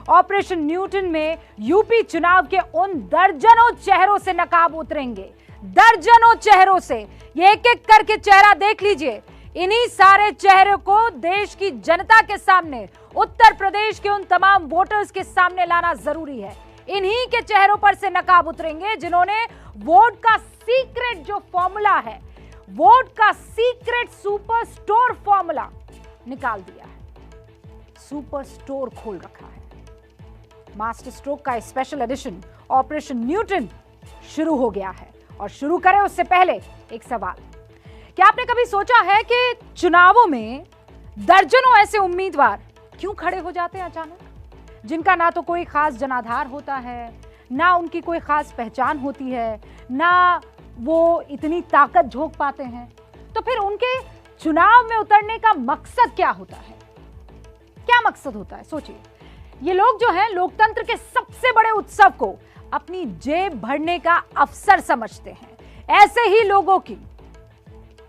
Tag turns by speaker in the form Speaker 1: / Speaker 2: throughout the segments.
Speaker 1: Operation Newton में UP चुनाव के उन दर्जनों चेहरों से नकाब उतरेंगे, दर्जनों चेहरों से। ये एक एक करके चेहरा देख लीजिए। इन्हीं सारे चेहरे को देश की जनता के सामने, उत्तर प्रदेश के उन तमाम वोटर्स के सामने लाना जरूरी है। इन्हीं के चेहरों पर से नकाब उतरेंगे जिन्होंने वोट का सीक्रेट जो फॉर्मूला है, वोट का सीक्रेट सुपर स्टोर फॉर्मूला निकाल दिया है, सुपर स्टोर खोल रखा है। मास्टर स्ट्रोक का स्पेशल एडिशन ऑपरेशन न्यूटन शुरू हो गया है। और शुरू करें उससे पहले एक सवाल, क्या आपने कभी सोचा है कि चुनावों में दर्जनों ऐसे उम्मीदवार क्यों खड़े हो जाते हैं अचानक, जिनका ना तो कोई खास जनाधार होता है, ना उनकी कोई खास पहचान होती है, ना वो इतनी ताकत झोंक पाते हैं? तो फिर उनके चुनाव में उतरने का मकसद क्या होता है? क्या मकसद होता है? सोचिए। ये लोग जो हैं लोकतंत्र के सबसे बड़े उत्सव को अपनी जेब भरने का अवसर समझते हैं। ऐसे ही लोगों की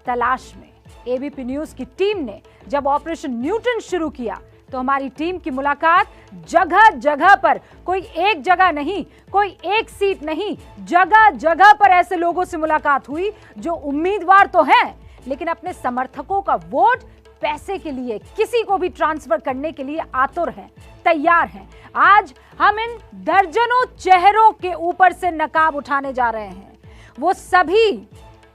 Speaker 1: तलाश में एबीपी न्यूज की टीम ने जब ऑपरेशन न्यूटन शुरू किया तो हमारी टीम की मुलाकात जगह जगह पर, कोई एक जगह नहीं, कोई एक सीट नहीं, जगह जगह पर ऐसे लोगों से मुलाकात हुई जो उम्मीदवार तो हैं लेकिन अपने समर्थकों का वोट पैसे के लिए, किसी को भी ट्रांसफर करने के लिए आतुर हैं, तैयार हैं। आज हम इन दर्जनों चेहरों के ऊपर से नकाब उठाने जा रहे हैं। वो सभी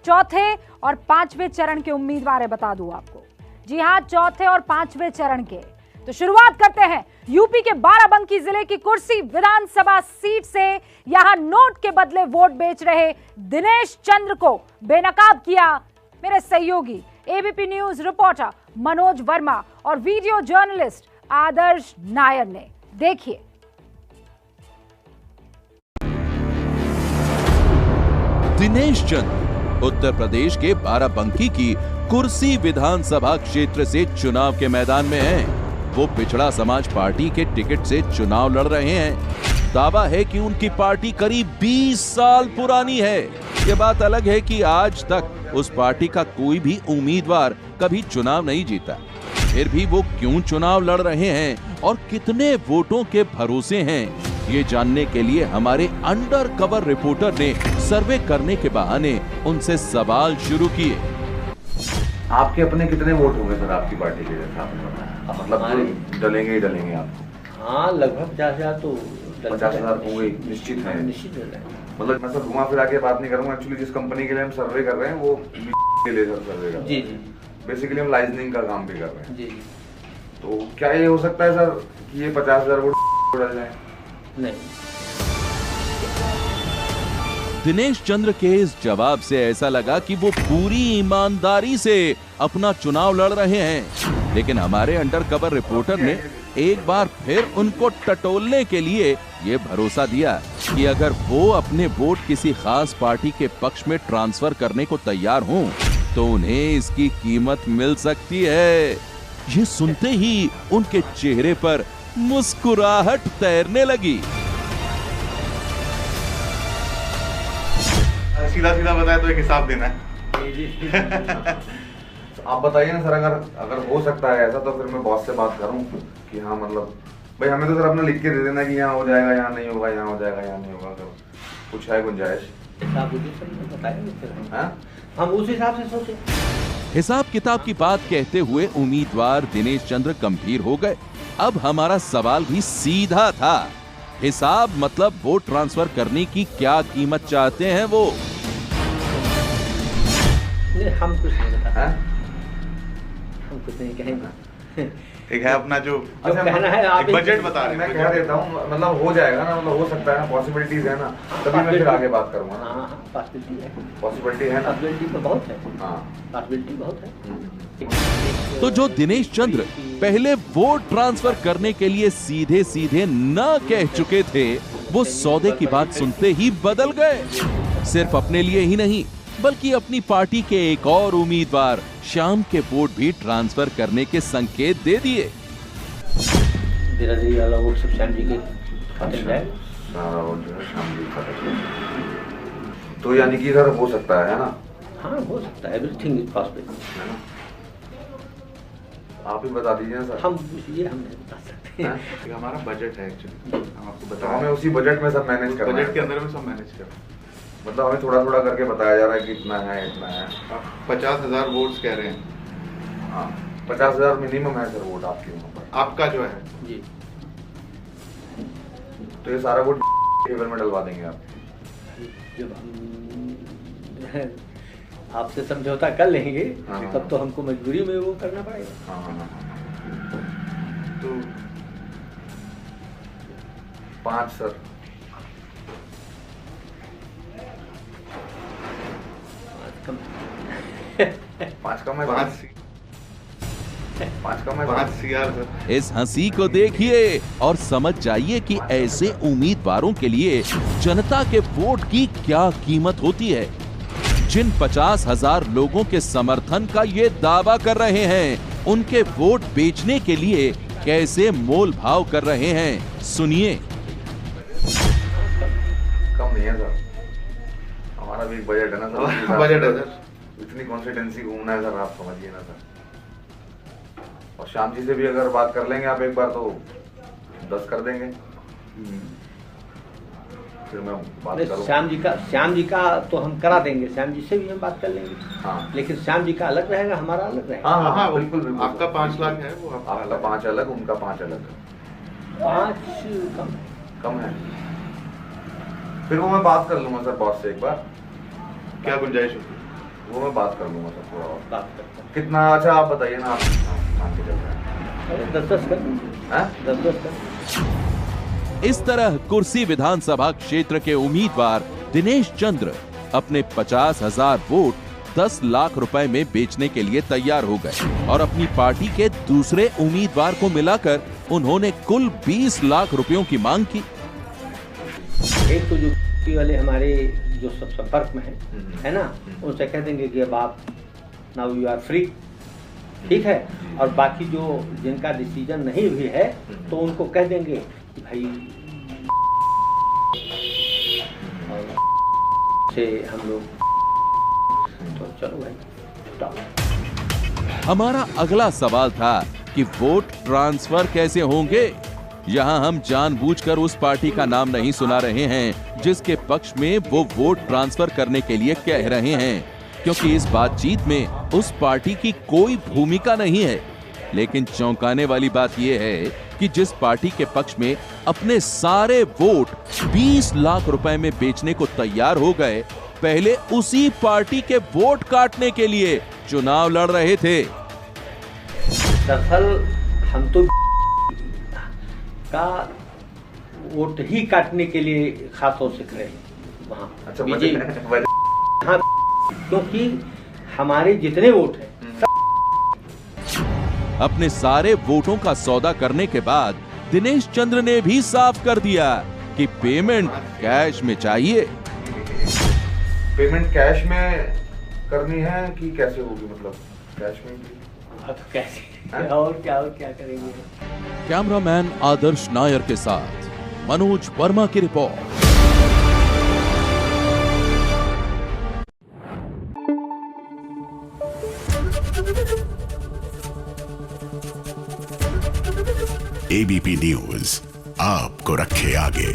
Speaker 1: चौथे और पांचवें चरण के उम्मीदवार है, बता दूं आपको। जी हां, चौथे और पांचवें चरण के। तो शुरुआत करते हैं यूपी के बाराबंकी जिले की कुर्सी विधानसभा सीट से। यहां नोट के बदले वोट बेच रहे दिनेश चंद्र को बेनकाब किया मेरे सहयोगी ABP news reporter Manoj Verma और वीडियो जर्नलिस्ट आदर्श नायर ने। देखिए।
Speaker 2: दिनेश चंद्र उत्तर प्रदेश के बाराबंकी की कुर्सी विधानसभा क्षेत्र से चुनाव के मैदान में हैं। वो पिछड़ा समाज पार्टी के टिकट से चुनाव लड़ रहे हैं। दावा है कि उनकी पार्टी करीब 20 साल पुरानी है। ये बात अलग है कि आज तक उस पार्टी का कोई भी उम्मीदवार कभी चुनाव नहीं जीता। फिर भी वो क्यों चुनाव लड़ रहे हैं और कितने वोटों के भरोसे हैं, ये जानने के लिए हमारे अंडर कवर रिपोर्टर ने सर्वे करने के बहाने उनसे सवाल शुरू किए।
Speaker 3: आपके अपने कितने वोट होंगे सर आपकी पार्टी के? जैसा आपने बताया, मतलब डलेंगे ही डलेंगे आपको?
Speaker 4: हाँ, लगभग 50,000 तो
Speaker 3: 50,000 होंगे, निश्चित है।
Speaker 4: निश्चित है।
Speaker 3: मतलब मैं सर घुमा फिरा के बात नहीं करूँगा। एक्चुअली जिस कंपनी के लिए हम सर्वे कर रहे हैं वो के लिए सर सर्वे कर रहे हैं। जी। बेसिकली हम लाइसेंसिंग का काम भी कर रहे हैं। जी। तो क्या ये हो सकता है सर कि ये 50,000 वोट डल जाए?
Speaker 4: नहीं।
Speaker 2: दिनेश चंद्र के इस जवाब से ऐसा लगा कि वो पूरी ईमानदारी से अपना चुनाव लड़ रहे हैं, लेकिन हमारे अंडर कवर रिपोर्टर ने एक बार फिर उनको टटोलने के लिए ये भरोसा दिया कि अगर वो अपने वोट किसी खास पार्टी के पक्ष में ट्रांसफर करने को तैयार हों तो उन्हें इसकी कीमत मिल सकती है। ये सुनते ही उनके चेहरे पर मुस्कुराहट तैरने लगी।
Speaker 3: सीधा सीधा बताया तो एक हिसाब देना है। आप बताइए ना सर, अगर हो सकता है ऐसा तो फिर मैं बॉस से बात करूं कि हाँ, मतलब भाई हमें तो सर अपना लिख के दे देना कि यहाँ हो जाएगा, यहाँ नहीं होगा, यहाँ हो जाएगा, यहाँ नहीं होगा। तो कुछ है गुंजाइश?
Speaker 4: हम उस हिसाब से सोचे।
Speaker 2: हिसाब किताब की बात कहते हुए उम्मीदवार दिनेश चंद्र गंभीर हो गए। अब हमारा सवाल भी सीधा था, हिसाब मतलब वोट ट्रांसफर करने की क्या कीमत चाहते हैं वो?
Speaker 4: हम कुछ नहीं बता, हम कुछ नहीं कहेंगे।
Speaker 3: एक है अपना जो
Speaker 4: कहना है आप
Speaker 3: बजट बता रहे हैं। मैं कह देता हूँ, मतलब हो जाएगा ना, मतलब हो सकता है ना, पॉसिबिलिटीज है ना, तभी मैं फिर आगे बात करूँगा। पॉसिबिलिटी है ना,
Speaker 4: पॉसिबिलिटी तो बहुत है।
Speaker 3: पॉसिबिलिटी
Speaker 4: बहुत है।
Speaker 2: तो जो दिनेश चंद्र पहले वोट ट्रांसफर करने के लिए सीधे सीधे न कह चुके थे, वो सौदे की बात सुनते ही बदल गए। सिर्फ अपने लिए ही नहीं बल्कि अपनी पार्टी के एक और उम्मीदवार श्याम के वोट भी ट्रांसफर करने के संकेत दे दिए।
Speaker 4: धीरे-धीरे वाला वोट सब श्याम जी के खाते में जाए।
Speaker 3: तो यानी कि इधर हो सकता है ना?
Speaker 4: हाँ, हो सकता है। Everything is possible.
Speaker 3: आप ही बता दीजिए ना सर।
Speaker 4: हम ये हम नहीं बता सकते हैं।
Speaker 5: ये हमारा बजट है एक्चुअली, हम आपको
Speaker 3: तो
Speaker 5: बता
Speaker 3: हमें उसी बजट में सब मैनेज करना है।
Speaker 5: बजट के अंदर में सब मैनेज कर।
Speaker 3: मतलब हमें थोड़ा थोड़ा करके बताया जा रहा है कि इतना है इतना है।
Speaker 5: आप 50,000 वोट्स कह रहे हैं।
Speaker 3: हाँ 50,000 मिनिमम है सर वोट आपके वहाँ पर।
Speaker 5: आपका जो है
Speaker 4: जी,
Speaker 3: तो ये सारा वोट फेवर में डलवा देंगे आप।
Speaker 4: जब हम आपसे समझौता कर लेंगे
Speaker 3: हाँ।
Speaker 4: तब तो हमको मजबूरी में वो करना पड़ेगा।
Speaker 3: हाँ।
Speaker 5: तो
Speaker 3: 5 सर। 5 कम है। 5 कम है।
Speaker 5: 5 CR सर।
Speaker 2: इस हंसी को देखिए और समझ जाइए कि ऐसे उम्मीदवारों के लिए जनता के वोट की क्या कीमत होती है। जिन 50,000 लोगों के समर्थन का ये दावा कर रहे हैं, उनके वोट बेचने के लिए कैसे मोल भाव कर रहे हैं, सुनिए।
Speaker 3: कम नहीं है सर, हमारा भी एक बजट है ना सर।
Speaker 5: बजट है सर।
Speaker 3: इतनी कॉन्स्टिट्यूंसी घूमना है सर, आप समझिए ना सर। और श्याम जी से भी अगर बात कर लेंगे आप एक बार तो 10 कर देंगे। फिर मैं बात करूँ।
Speaker 4: श्याम जी का तो हम करा देंगे, श्याम जी से भी हम बात कर लेंगे।
Speaker 3: हाँ।
Speaker 4: लेकिन श्याम जी का अलग रहेगा, हमारा अलग रहेगा।
Speaker 3: हाँ
Speaker 5: हाँ
Speaker 3: बिल्कुल बिल्कुल।
Speaker 5: आपका 5 लाख है, वो
Speaker 3: आपका 5 अलग, उनका 5 अलग।
Speaker 4: 5
Speaker 3: कम है। फिर वो मैं बात कर लूंगा सर बॉस से एक बार।
Speaker 5: क्या गुंजाइश होगी?
Speaker 3: वो मैं बात कर लूंगा सर थोड़ा और।
Speaker 4: बात करते हैं।
Speaker 3: कितना? अच्छा आप बताइए ना, आप मान के चल रहे हैं।
Speaker 4: अरे 10-10 कर दीजिए।
Speaker 3: हैं?
Speaker 4: 10-10 कर।
Speaker 2: इस तरह कुर्सी विधानसभा क्षेत्र के उम्मीदवार दिनेश चंद्र अपने 50,000 वोट 10 लाख रुपए में बेचने के लिए तैयार हो गए और अपनी पार्टी के दूसरे उम्मीदवार को मिलाकर उन्होंने कुल 20 लाख रुपयों की मांग की।
Speaker 4: एक तो जो वाले हमारे जो सब संपर्क में है ना, उनसे कह देंगे कि अब आप नाउ यू आर फ्री, ठीक है। और बाकी जो जिनका डिसीजन नहीं भी है तो उनको कह देंगे कि भाई से हम लोग तो चलो भाई स्टॉप।
Speaker 2: हमारा अगला सवाल था कि वोट ट्रांसफर कैसे होंगे। यहाँ हम जानबूझकर उस पार्टी का नाम नहीं सुना रहे हैं जिसके पक्ष में वो वोट ट्रांसफर करने के लिए कह रहे हैं, क्योंकि इस बातचीत में उस पार्टी की कोई भूमिका नहीं है। लेकिन चौंकाने वाली बात यह है कि जिस पार्टी के पक्ष में अपने सारे वोट 20 लाख रुपए में बेचने को तैयार हो गए, पहले उसी पार्टी के वोट काटने के लिए चुनाव लड़ रहे थे।
Speaker 4: दरअसल हम तो का वोट ही काटने के लिए खास तौर से खड़े हैं वहाँ।
Speaker 3: अच्छा
Speaker 4: बीजेपी, हाँ, क्योंकि हमारे जितने वोट हैं
Speaker 2: अपने सारे वोटों का सौदा करने के बाद दिनेश चंद्र ने भी साफ कर दिया कि पेमेंट कैश में चाहिए।
Speaker 3: पेमेंट कैश में करनी है कि कैसे होगी? मतलब कैश में
Speaker 4: अब कैसे और क्या करेंगे।
Speaker 2: कैमरामैन आदर्श नायर के साथ मनोज वर्मा की रिपोर्ट।
Speaker 6: एबीपी न्यूज आपको रखे आगे।